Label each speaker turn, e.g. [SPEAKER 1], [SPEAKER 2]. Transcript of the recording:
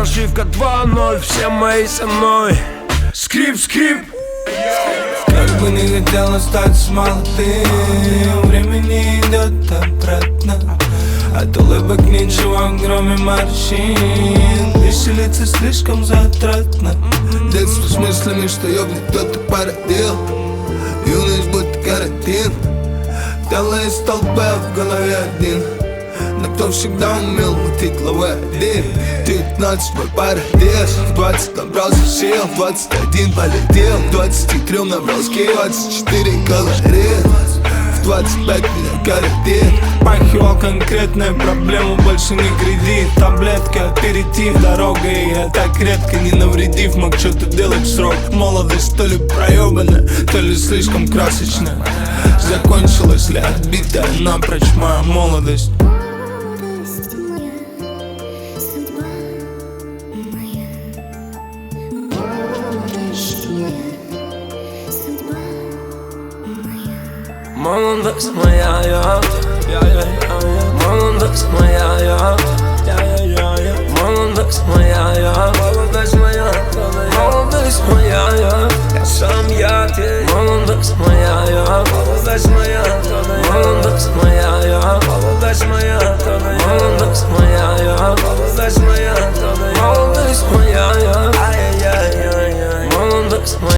[SPEAKER 1] Прошивка 2.0, все мои со мной. Скрип, скрип.
[SPEAKER 2] Как бы не хотелось стать молодым, времени идет обратно. От улыбок ничего, кроме морщин. Веселиться слишком затратно.
[SPEAKER 3] Детство с мыслями, что ёбнет кто-то породил. Юность будто карантин. Тело из толпы, в голове один. Но кто всегда умел мутить главой один. 19 мой парадис. В 20 набрался сил, в 21 полетел, в 23 набрал скилл, 24 калорий, в 25 меня карантин.
[SPEAKER 2] Пахивал конкретная проблема, больше не кредит. Таблетки, аперитив, дорога, и я так редко, не навредив, мог что-то делать в срок. Молодость то ли проебанная, то ли слишком красочная. Закончилась ли отбитая напрочь моя молодость?
[SPEAKER 1] Молодость моя, молодость моя, молодость моя, молодость моя, молодость моя, я сам я ты. Молодость моя, молодость моя, молодость моя, молодость моя, молодость моя, молодость моя, молодость моя, молодость моя.